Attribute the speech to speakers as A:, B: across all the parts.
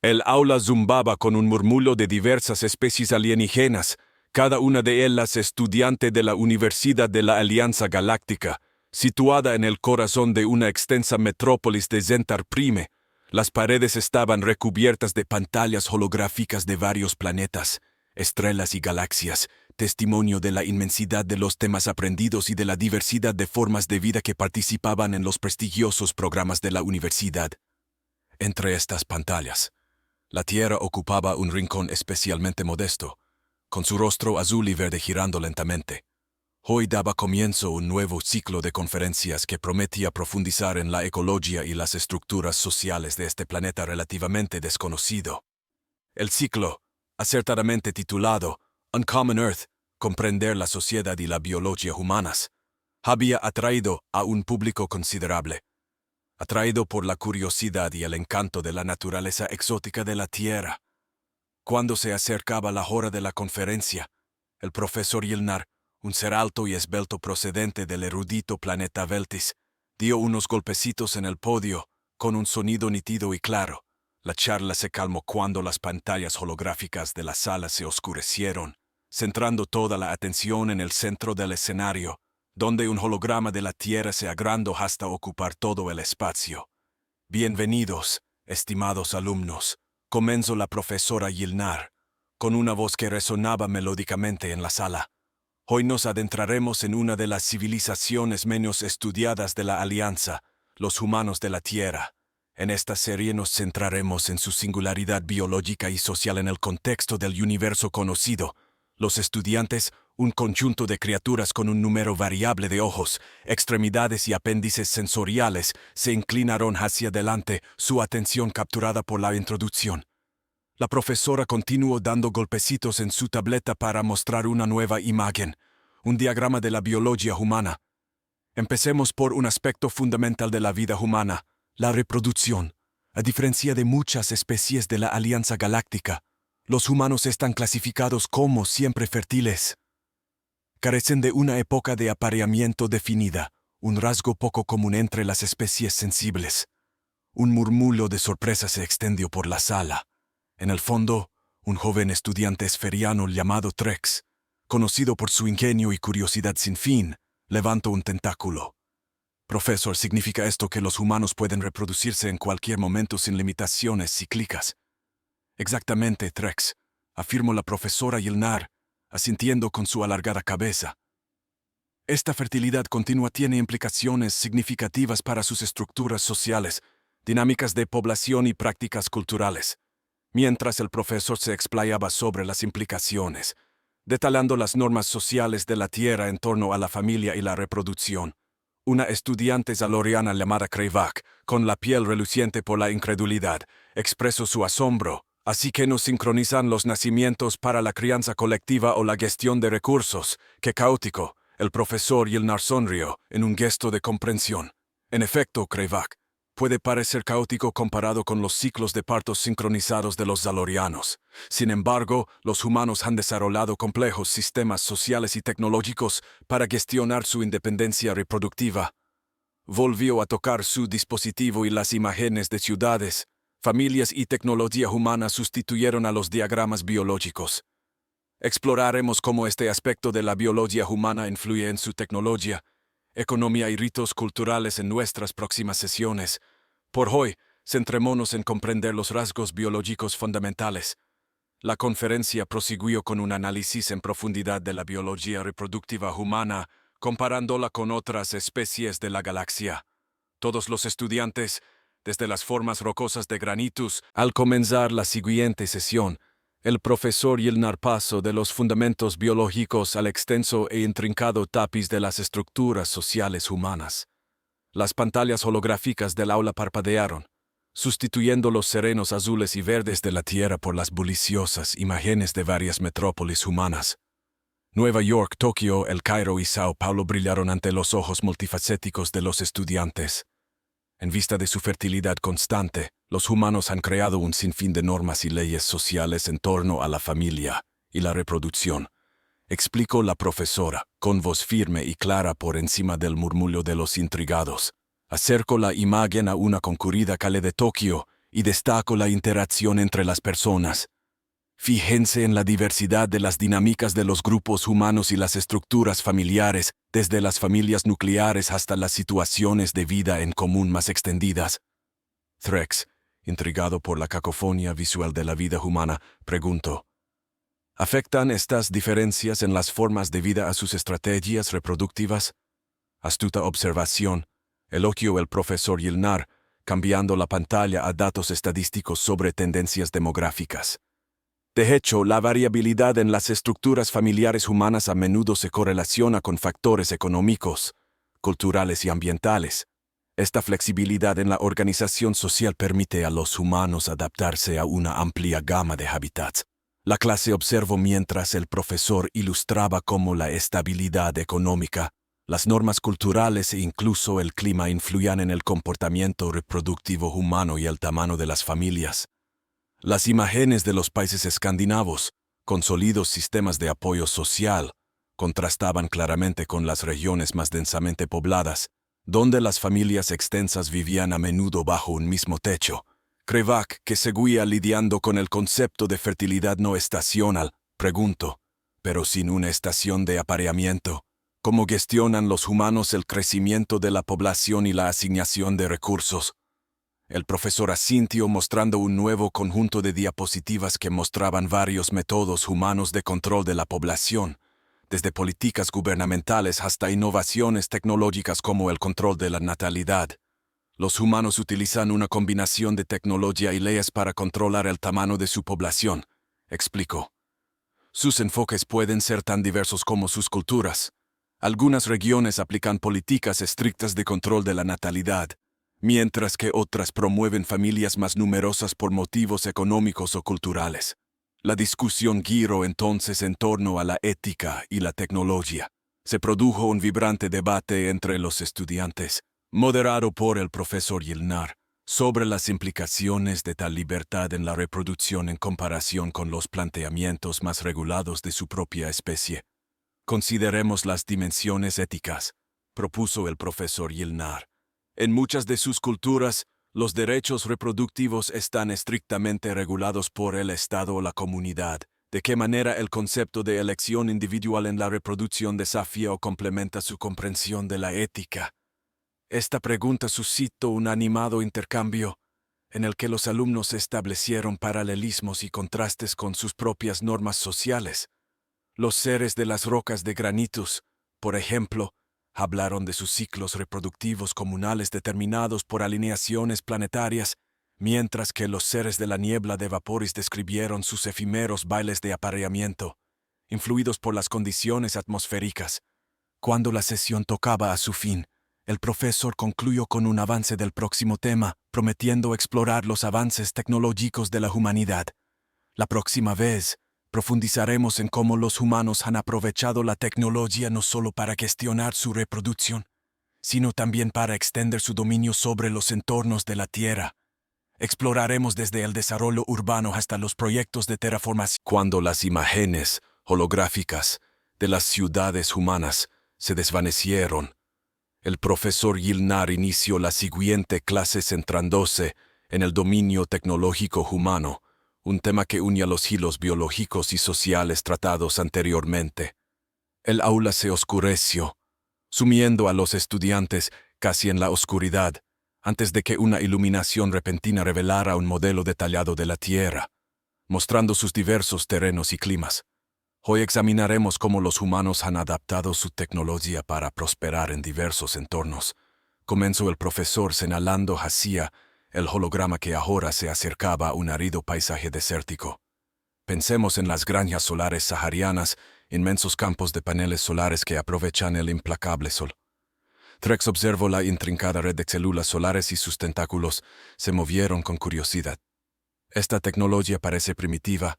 A: El aula zumbaba con un murmullo de diversas especies alienígenas, cada una de ellas estudiante de la Universidad de la Alianza Galáctica, situada en el corazón de una extensa metrópolis de Zentar Prime. Las paredes estaban recubiertas de pantallas holográficas de varios planetas, estrellas y galaxias, testimonio de la inmensidad de los temas aprendidos y de la diversidad de formas de vida que participaban en los prestigiosos programas de la universidad. Entre estas pantallas, la Tierra ocupaba un rincón especialmente modesto, con su rostro azul y verde girando lentamente. Hoy daba comienzo un nuevo ciclo de conferencias que prometía profundizar en la ecología y las estructuras sociales de este planeta relativamente desconocido. El ciclo, acertadamente titulado Uncommon Earth, comprender la sociedad y la biología humanas, había atraído a un público considerable, atraído por la curiosidad y el encanto de la naturaleza exótica de la Tierra. Cuando se acercaba la hora de la conferencia, el profesor Yilnar, un ser alto y esbelto procedente del erudito planeta Veltis, dio unos golpecitos en el podio, con un sonido nítido y claro. La charla se calmó cuando las pantallas holográficas de la sala se oscurecieron, centrando toda la atención en el centro del escenario, donde un holograma de la Tierra se agrandó hasta ocupar todo el espacio. Bienvenidos, estimados alumnos, comenzó la profesora Yilnar, con una voz que resonaba melódicamente en la sala. Hoy nos adentraremos en una de las civilizaciones menos estudiadas de la Alianza, los humanos de la Tierra. En esta serie nos centraremos en su singularidad biológica y social en el contexto del universo conocido. Los estudiantes, un conjunto de criaturas con un número variable de ojos, extremidades y apéndices sensoriales, se inclinaron hacia adelante, su atención capturada por la introducción. La profesora continuó dando golpecitos en su tableta para mostrar una nueva imagen, un diagrama de la biología humana. Empecemos por un aspecto fundamental de la vida humana, la reproducción. A diferencia de muchas especies de la Alianza Galáctica, los humanos están clasificados como siempre fértiles. Carecen de una época de apareamiento definida, un rasgo poco común entre las especies sensibles. Un murmullo de sorpresa se extendió por la sala. En el fondo, un joven estudiante esferiano llamado Trex, conocido por su ingenio y curiosidad sin fin, levantó un tentáculo. Profesor, ¿significa esto que los humanos pueden reproducirse en cualquier momento sin limitaciones cíclicas? Exactamente, Trex, afirmó la profesora Yilnar, asintiendo con su alargada cabeza. Esta fertilidad continua tiene implicaciones significativas para sus estructuras sociales, dinámicas de población y prácticas culturales. Mientras el profesor se explayaba sobre las implicaciones, detallando las normas sociales de la Tierra en torno a la familia y la reproducción, una estudiante zaloriana llamada Krevak, con la piel reluciente por la incredulidad, expresó su asombro. Así que no sincronizan los nacimientos para la crianza colectiva o la gestión de recursos. ¡Qué caótico! El profesor Yilnar sonrió en un gesto de comprensión. En efecto, Krevak, puede parecer caótico comparado con los ciclos de partos sincronizados de los zalorianos. Sin embargo, los humanos han desarrollado complejos sistemas sociales y tecnológicos para gestionar su independencia reproductiva. Volvió a tocar su dispositivo y las imágenes de ciudades, familias y tecnología humana sustituyeron a los diagramas biológicos. Exploraremos cómo este aspecto de la biología humana influye en su tecnología, economía y ritos culturales en nuestras próximas sesiones. Por hoy, centrémonos en comprender los rasgos biológicos fundamentales. La conferencia prosiguió con un análisis en profundidad de la biología reproductiva humana, comparándola con otras especies de la galaxia. Todos los estudiantes, desde las formas rocosas de granitus, al comenzar la siguiente sesión, el profesor Yilnar pasó de los fundamentos biológicos al extenso e intrincado tapiz de las estructuras sociales humanas. Las pantallas holográficas del aula parpadearon, sustituyendo los serenos azules y verdes de la Tierra por las buliciosas imágenes de varias metrópolis humanas. Nueva York, Tokio, El Cairo y Sao Paulo brillaron ante los ojos multifacéticos de los estudiantes. En vista de su fertilidad constante, los humanos han creado un sinfín de normas y leyes sociales en torno a la familia y la reproducción, explicó la profesora, con voz firme y clara por encima del murmullo de los intrigados. Acercó la imagen a una concurrida calle de Tokio y destaco la interacción entre las personas. Fíjense en la diversidad de las dinámicas de los grupos humanos y las estructuras familiares, desde las familias nucleares hasta las situaciones de vida en común más extendidas. Threx, intrigado por la cacofonía visual de la vida humana, preguntó: ¿afectan estas diferencias en las formas de vida a sus estrategias reproductivas? Astuta observación, elogió el profesor Yilnar, cambiando la pantalla a datos estadísticos sobre tendencias demográficas. De hecho, la variabilidad en las estructuras familiares humanas a menudo se correlaciona con factores económicos, culturales y ambientales. Esta flexibilidad en la organización social permite a los humanos adaptarse a una amplia gama de hábitats. La clase observó mientras el profesor ilustraba cómo la estabilidad económica, las normas culturales e incluso el clima influían en el comportamiento reproductivo humano y el tamaño de las familias. Las imágenes de los países escandinavos, con sólidos sistemas de apoyo social, contrastaban claramente con las regiones más densamente pobladas, donde las familias extensas vivían a menudo bajo un mismo techo. Krevak, que seguía lidiando con el concepto de fertilidad no estacional, preguntó: pero sin una estación de apareamiento, ¿cómo gestionan los humanos el crecimiento de la población y la asignación de recursos? El profesor asintió mostrando un nuevo conjunto de diapositivas que mostraban varios métodos humanos de control de la población, desde políticas gubernamentales hasta innovaciones tecnológicas como el control de la natalidad. Los humanos utilizan una combinación de tecnología y leyes para controlar el tamaño de su población, explicó. Sus enfoques pueden ser tan diversos como sus culturas. Algunas regiones aplican políticas estrictas de control de la natalidad, mientras que otras promueven familias más numerosas por motivos económicos o culturales. La discusión giró entonces en torno a la ética y la tecnología. Se produjo un vibrante debate entre los estudiantes, moderado por el profesor Yilnar, sobre las implicaciones de tal libertad en la reproducción en comparación con los planteamientos más regulados de su propia especie. Consideremos las dimensiones éticas, propuso el profesor Yilnar. En muchas de sus culturas, los derechos reproductivos están estrictamente regulados por el Estado o la comunidad. ¿De qué manera el concepto de elección individual en la reproducción desafía o complementa su comprensión de la ética? Esta pregunta suscitó un animado intercambio, en el que los alumnos establecieron paralelismos y contrastes con sus propias normas sociales. Los seres de las rocas de granitos, por ejemplo, hablaron de sus ciclos reproductivos comunales determinados por alineaciones planetarias, mientras que los seres de la niebla de vapores describieron sus efímeros bailes de apareamiento, influidos por las condiciones atmosféricas. Cuando la sesión tocaba a su fin, el profesor concluyó con un avance del próximo tema, prometiendo explorar los avances tecnológicos de la humanidad. La próxima vez, profundizaremos en cómo los humanos han aprovechado la tecnología no solo para gestionar su reproducción, sino también para extender su dominio sobre los entornos de la Tierra. Exploraremos desde el desarrollo urbano hasta los proyectos de terraformación. Cuando las imágenes holográficas de las ciudades humanas se desvanecieron, el profesor Yilnar inició la siguiente clase centrándose en el dominio tecnológico humano, un tema que une a los hilos biológicos y sociales tratados anteriormente. El aula se oscureció, sumiendo a los estudiantes casi en la oscuridad, antes de que una iluminación repentina revelara un modelo detallado de la Tierra, mostrando sus diversos terrenos y climas. Hoy examinaremos cómo los humanos han adaptado su tecnología para prosperar en diversos entornos. Comenzó el profesor señalando hacia el holograma que ahora se acercaba a un árido paisaje desértico. Pensemos en las granjas solares saharianas, inmensos campos de paneles solares que aprovechan el implacable sol. Threx observó la intrincada red de células solares y sus tentáculos se movieron con curiosidad. Esta tecnología parece primitiva,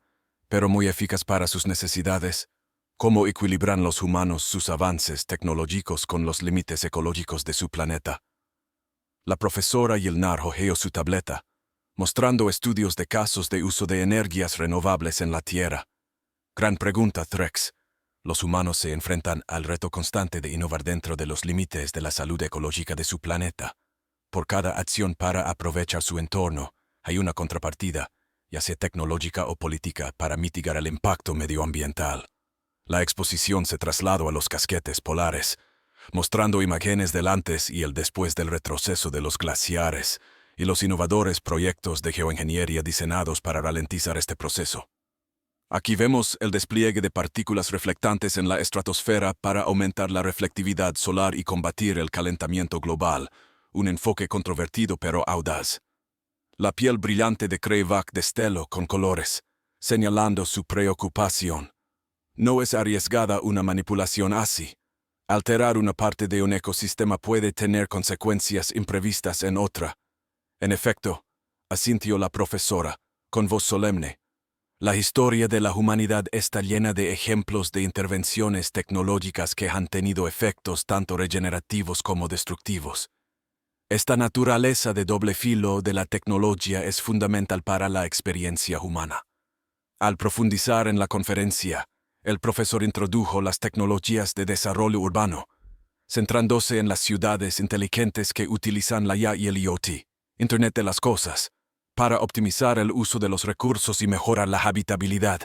A: pero muy eficaz para sus necesidades. ¿Cómo equilibran los humanos sus avances tecnológicos con los límites ecológicos de su planeta? La profesora Yilnar hojeó su tableta, mostrando estudios de casos de uso de energías renovables en la Tierra. Gran pregunta, Threx. Los humanos se enfrentan al reto constante de innovar dentro de los límites de la salud ecológica de su planeta. Por cada acción para aprovechar su entorno, hay una contrapartida, ya sea tecnológica o política, para mitigar el impacto medioambiental. La exposición se trasladó a los casquetes polares, mostrando imágenes del antes y el después del retroceso de los glaciares y los innovadores proyectos de geoingeniería diseñados para ralentizar este proceso. Aquí vemos el despliegue de partículas reflectantes en la estratosfera para aumentar la reflectividad solar y combatir el calentamiento global, un enfoque controvertido pero audaz. La piel brillante de Kreyvac destelló con colores, señalando su preocupación. No es arriesgada una manipulación así. Alterar una parte de un ecosistema puede tener consecuencias imprevistas en otra. En efecto, asintió la profesora, con voz solemne. La historia de la humanidad está llena de ejemplos de intervenciones tecnológicas que han tenido efectos tanto regenerativos como destructivos. Esta naturaleza de doble filo de la tecnología es fundamental para la experiencia humana. Al profundizar en la conferencia, el profesor introdujo las tecnologías de desarrollo urbano, centrándose en las ciudades inteligentes que utilizan la IA y el IoT, Internet de las Cosas, para optimizar el uso de los recursos y mejorar la habitabilidad.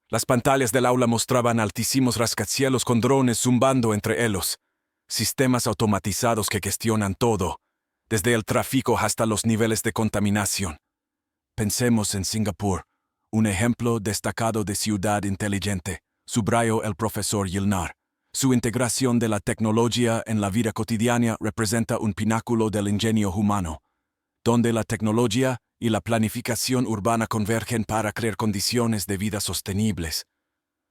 A: Las pantallas del aula mostraban altísimos rascacielos con drones zumbando entre ellos, sistemas automatizados que gestionan todo, desde el tráfico hasta los niveles de contaminación. Pensemos en Singapur, un ejemplo destacado de ciudad inteligente, subrayó el profesor Yilnar. Su integración de la tecnología en la vida cotidiana representa un pináculo del ingenio humano, donde la tecnología y la planificación urbana convergen para crear condiciones de vida sostenibles.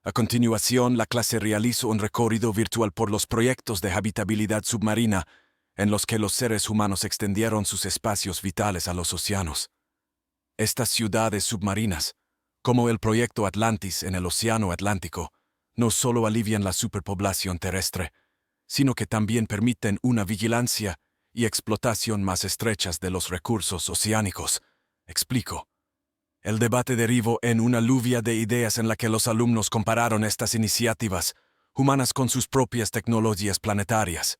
A: A continuación, la clase realizó un recorrido virtual por los proyectos de habitabilidad submarina, en los que los seres humanos extendieron sus espacios vitales a los océanos. Estas ciudades submarinas, como el proyecto Atlantis en el Océano Atlántico, no solo alivian la superpoblación terrestre, sino que también permiten una vigilancia y explotación más estrechas de los recursos oceánicos. Explico. El debate derivó en una lluvia de ideas en la que los alumnos compararon estas iniciativas humanas con sus propias tecnologías planetarias.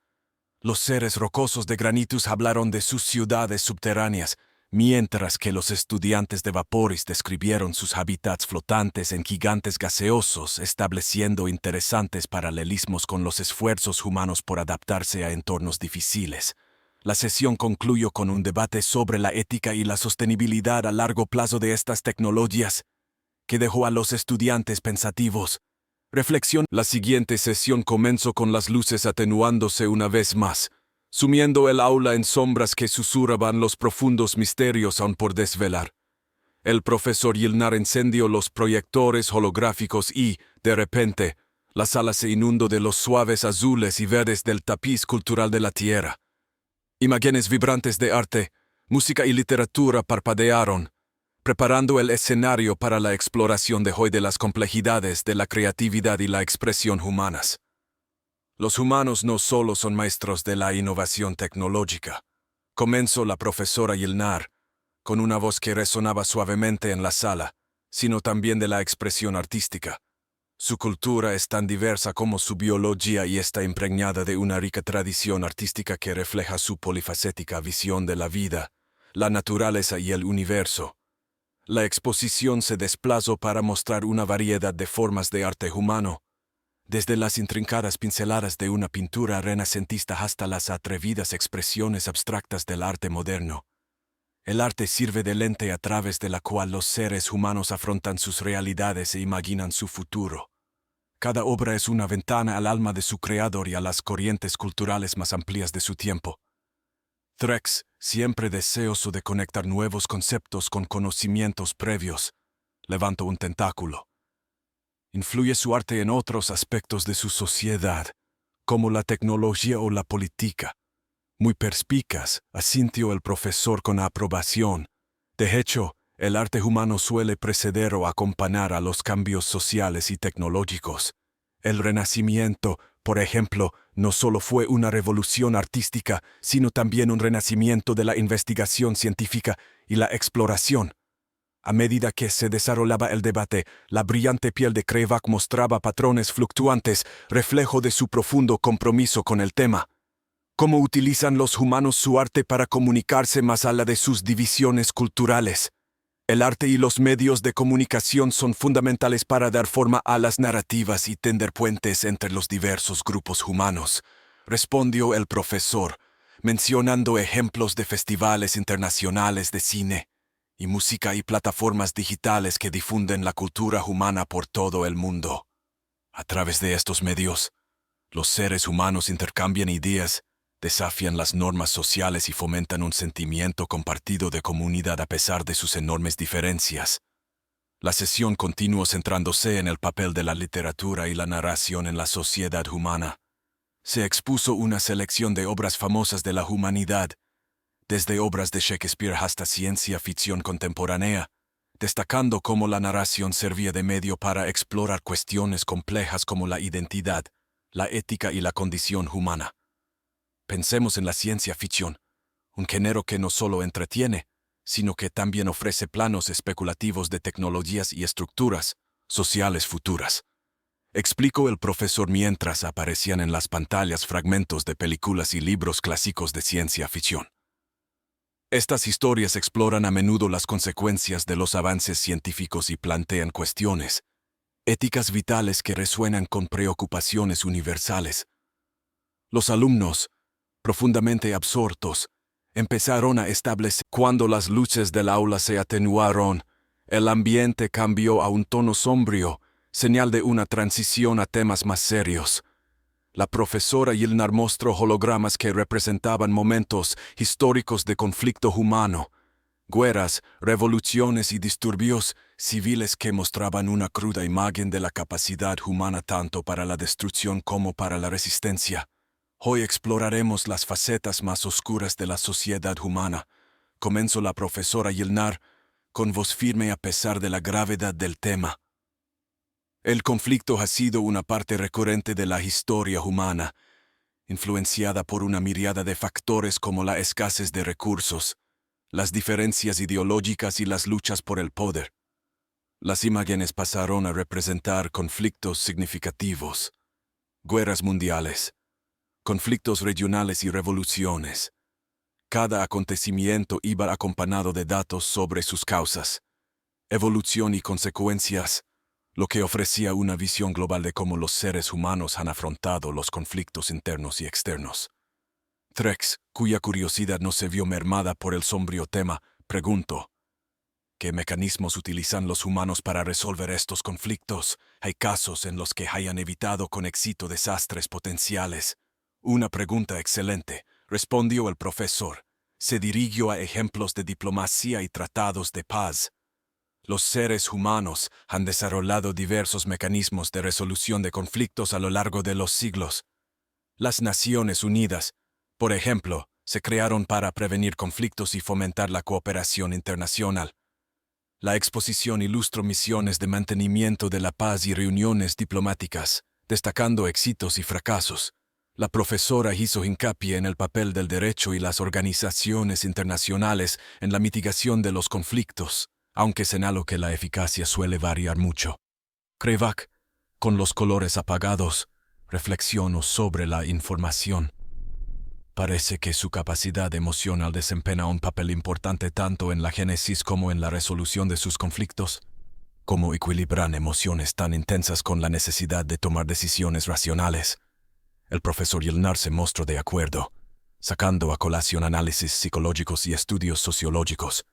A: Los seres rocosos de Granitus hablaron de sus ciudades subterráneas, mientras que los estudiantes de Vaporis describieron sus hábitats flotantes en gigantes gaseosos, estableciendo interesantes paralelismos con los esfuerzos humanos por adaptarse a entornos difíciles. La sesión concluyó con un debate sobre la ética y la sostenibilidad a largo plazo de estas tecnologías, que dejó a los estudiantes pensativos. Reflexión. La siguiente sesión comenzó con las luces atenuándose una vez más, sumiendo el aula en sombras que susurraban los profundos misterios aún por desvelar. El profesor Yilnar encendió los proyectores holográficos y, de repente, la sala se inundó de los suaves azules y verdes del tapiz cultural de la tierra. Imágenes vibrantes de arte, música y literatura parpadearon, preparando el escenario para la exploración de hoy de las complejidades de la creatividad y la expresión humanas. Los humanos no solo son maestros de la innovación tecnológica, comenzó la profesora Yilnar, con una voz que resonaba suavemente en la sala, sino también de la expresión artística. Su cultura es tan diversa como su biología y está impregnada de una rica tradición artística que refleja su polifacética visión de la vida, la naturaleza y el universo. La exposición se desplazó para mostrar una variedad de formas de arte humano, desde las intrincadas pinceladas de una pintura renacentista hasta las atrevidas expresiones abstractas del arte moderno. El arte sirve de lente a través de la cual los seres humanos afrontan sus realidades e imaginan su futuro. Cada obra es una ventana al alma de su creador y a las corrientes culturales más amplias de su tiempo. Trex, siempre deseoso de conectar nuevos conceptos con conocimientos previos, levantó un tentáculo. Influye su arte en otros aspectos de su sociedad, como la tecnología o la política. Muy perspicaz, asintió el profesor con aprobación. De hecho, el arte humano suele preceder o acompañar a los cambios sociales y tecnológicos. El Renacimiento, por ejemplo, no solo fue una revolución artística, sino también un renacimiento de la investigación científica y la exploración. A medida que se desarrollaba el debate, la brillante piel de Kreyvac mostraba patrones fluctuantes, reflejo de su profundo compromiso con el tema. cómo utilizan los humanos su arte para comunicarse más allá de sus divisiones culturales. El arte y los medios de comunicación son fundamentales para dar forma a las narrativas y tender puentes entre los diversos grupos humanos, respondió el profesor, mencionando ejemplos de festivales internacionales de cine y música y plataformas digitales que difunden la cultura humana por todo el mundo. A través de estos medios, los seres humanos intercambian ideas, desafían las normas sociales y fomentan un sentimiento compartido de comunidad a pesar de sus enormes diferencias. La sesión continuó centrándose en el papel de la literatura y la narración en la sociedad humana. Se expuso una selección de obras famosas de la humanidad, desde obras de Shakespeare hasta ciencia ficción contemporánea, destacando cómo la narración servía de medio para explorar cuestiones complejas como la identidad, la ética y la condición humana. Pensemos en la ciencia ficción, un género que no solo entretiene, sino que también ofrece planos especulativos de tecnologías y estructuras sociales futuras. Explicó el profesor mientras aparecían en las pantallas fragmentos de películas y libros clásicos de ciencia ficción. Estas historias exploran a menudo las consecuencias de los avances científicos y plantean cuestiones éticas vitales que resuenan con preocupaciones universales. Los alumnos, profundamente absortos, empezaron a establecer cuando las luces del aula se atenuaron, el ambiente cambió a un tono sombrío, señal de una transición a temas más serios. La profesora Yilnar mostró hologramas que representaban momentos históricos de conflicto humano, guerras, revoluciones y disturbios civiles que mostraban una cruda imagen de la capacidad humana tanto para la destrucción como para la resistencia. Hoy exploraremos las facetas más oscuras de la sociedad humana, comenzó la profesora Yilnar, con voz firme a pesar de la gravedad del tema. El conflicto ha sido una parte recurrente de la historia humana, influenciada por una miríada de factores como la escasez de recursos, las diferencias ideológicas y las luchas por el poder. Las imágenes pasaron a representar conflictos significativos, guerras mundiales, conflictos regionales y revoluciones. Cada acontecimiento iba acompañado de datos sobre sus causas, evolución y consecuencias, lo que ofrecía una visión global de cómo los seres humanos han afrontado los conflictos internos y externos. Trex, cuya curiosidad no se vio mermada por el sombrío tema, preguntó: ¿qué mecanismos utilizan los humanos para resolver estos conflictos? ¿Hay casos en los que hayan evitado con éxito desastres potenciales? Una pregunta excelente, respondió el profesor. Se dirigió a ejemplos de diplomacia y tratados de paz. Los seres humanos han desarrollado diversos mecanismos de resolución de conflictos a lo largo de los siglos. Las Naciones Unidas, por ejemplo, se crearon para prevenir conflictos y fomentar la cooperación internacional. La exposición ilustró misiones de mantenimiento de la paz y reuniones diplomáticas, destacando éxitos y fracasos. La profesora hizo hincapié en el papel del derecho y las organizaciones internacionales en la mitigación de los conflictos, aunque señaló que la eficacia suele variar mucho. Krevak, con los colores apagados, reflexionó sobre la información. Parece que su capacidad emocional desempeña un papel importante tanto en la génesis como en la resolución de sus conflictos. ¿Cómo equilibran emociones tan intensas con la necesidad de tomar decisiones racionales? El profesor Yilnar se mostró de acuerdo, sacando a colación análisis psicológicos y estudios sociológicos.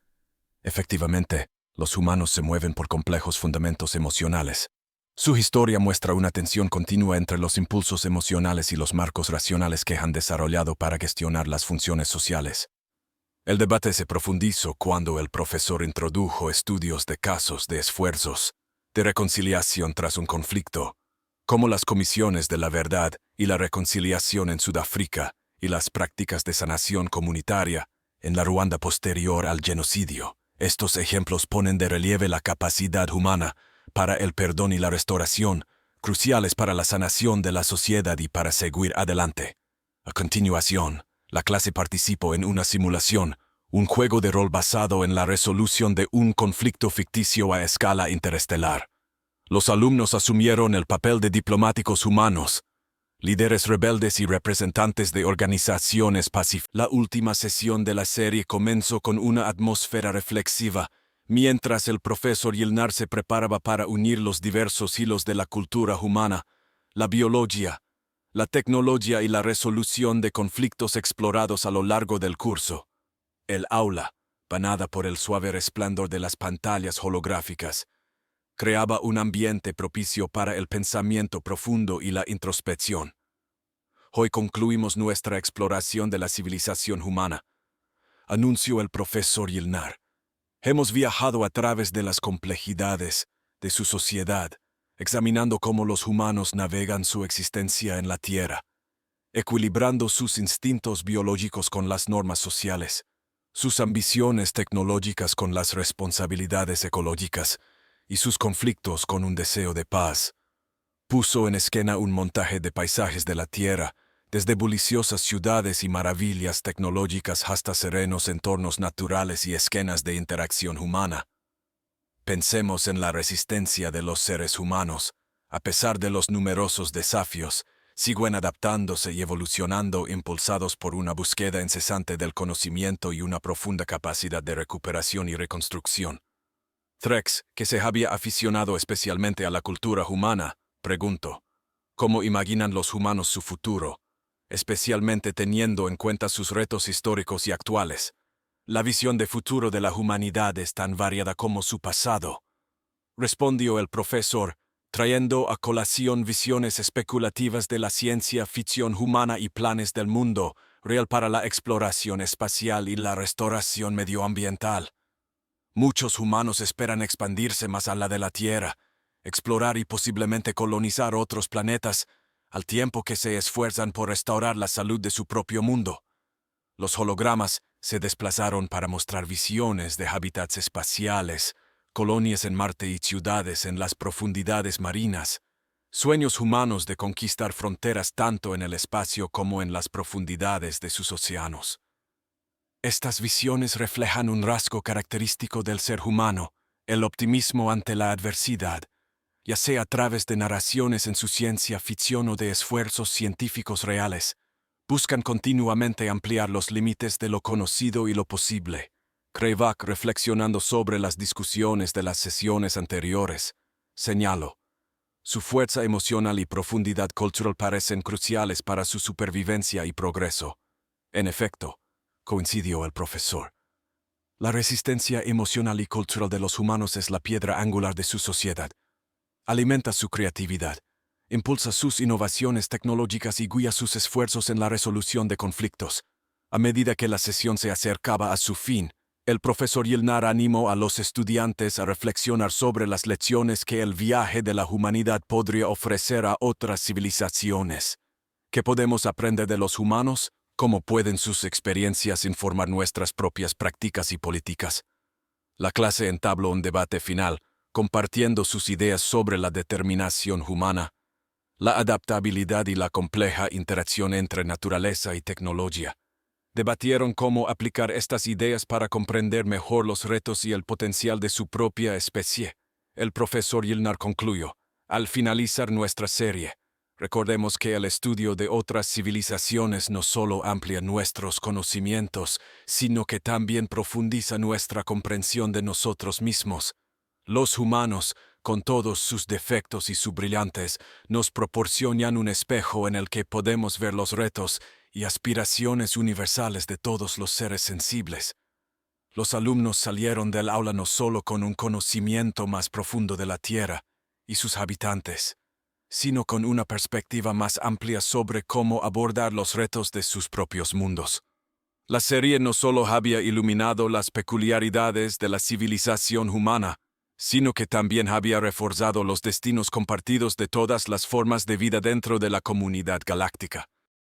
A: Efectivamente, los humanos se mueven por complejos fundamentos emocionales. Su historia muestra una tensión continua entre los impulsos emocionales y los marcos racionales que han desarrollado para gestionar las funciones sociales. El debate se profundizó cuando el profesor introdujo estudios de casos de esfuerzos de reconciliación tras un conflicto, como las comisiones de la verdad y la reconciliación en Sudáfrica y las prácticas de sanación comunitaria en la Ruanda posterior al genocidio. Estos ejemplos ponen de relieve la capacidad humana para el perdón y la restauración, cruciales para la sanación de la sociedad y para seguir adelante. A continuación, la clase participó en una simulación, un juego de rol basado en la resolución de un conflicto ficticio a escala interestelar. Los alumnos asumieron el papel de diplomáticos humanos, líderes rebeldes y representantes de organizaciones pacíficas. La última sesión de la serie comenzó con una atmósfera reflexiva, mientras el profesor Yilnar se preparaba para unir los diversos hilos de la cultura humana, la biología, la tecnología y la resolución de conflictos explorados a lo largo del curso. El aula, bañada por el suave resplandor de las pantallas holográficas, creaba un ambiente propicio para el pensamiento profundo y la introspección. Hoy concluimos nuestra exploración de la civilización humana, anunció el profesor Yilnar. Hemos viajado a través de las complejidades de su sociedad, examinando cómo los humanos navegan su existencia en la Tierra, equilibrando sus instintos biológicos con las normas sociales, sus ambiciones tecnológicas con las responsabilidades ecológicas y sus conflictos con un deseo de paz. Puso en escena un montaje de paisajes de la Tierra, desde buliciosas ciudades y maravillas tecnológicas hasta serenos entornos naturales y escenas de interacción humana. Pensemos en la resistencia de los seres humanos. A pesar de los numerosos desafíos, siguen adaptándose y evolucionando impulsados por una búsqueda incesante del conocimiento y una profunda capacidad de recuperación y reconstrucción. Trex, que se había aficionado especialmente a la cultura humana, preguntó, ¿cómo imaginan los humanos su futuro, especialmente teniendo en cuenta sus retos históricos y actuales? La visión de futuro de la humanidad es tan variada como su pasado, respondió el profesor, trayendo a colación visiones especulativas de la ciencia ficción humana y planes del mundo real para la exploración espacial y la restauración medioambiental. Muchos humanos esperan expandirse más allá de la Tierra, explorar y posiblemente colonizar otros planetas, al tiempo que se esfuerzan por restaurar la salud de su propio mundo. Los hologramas se desplazaron para mostrar visiones de hábitats espaciales, colonias en Marte y ciudades en las profundidades marinas, sueños humanos de conquistar fronteras tanto en el espacio como en las profundidades de sus océanos. Estas visiones reflejan un rasgo característico del ser humano, el optimismo ante la adversidad, ya sea a través de narraciones en su ciencia ficción o de esfuerzos científicos reales. Buscan continuamente ampliar los límites de lo conocido y lo posible. Kreyvac, reflexionando sobre las discusiones de las sesiones anteriores, señaló: su fuerza emocional y profundidad cultural parecen cruciales para su supervivencia y progreso. En efecto, coincidió el profesor. La resistencia emocional y cultural de los humanos es la piedra angular de su sociedad. Alimenta su creatividad, impulsa sus innovaciones tecnológicas y guía sus esfuerzos en la resolución de conflictos. A medida que la sesión se acercaba a su fin, el profesor Yilnar animó a los estudiantes a reflexionar sobre las lecciones que el viaje de la humanidad podría ofrecer a otras civilizaciones. ¿Qué podemos aprender de los humanos? ¿Cómo pueden sus experiencias informar nuestras propias prácticas y políticas? La clase entabló un debate final, compartiendo sus ideas sobre la determinación humana, la adaptabilidad y la compleja interacción entre naturaleza y tecnología. Debatieron cómo aplicar estas ideas para comprender mejor los retos y el potencial de su propia especie. El profesor Yilnar concluyó: al finalizar nuestra serie, recordemos que el estudio de otras civilizaciones no solo amplía nuestros conocimientos, sino que también profundiza nuestra comprensión de nosotros mismos. Los humanos, con todos sus defectos y sus brillantes, nos proporcionan un espejo en el que podemos ver los retos y aspiraciones universales de todos los seres sensibles. Los alumnos salieron del aula no solo con un conocimiento más profundo de la Tierra y sus habitantes, sino con una perspectiva más amplia sobre cómo abordar los retos de sus propios mundos. La serie no solo había iluminado las peculiaridades de la civilización humana, sino que también había reforzado los destinos compartidos de todas las formas de vida dentro de la comunidad galáctica.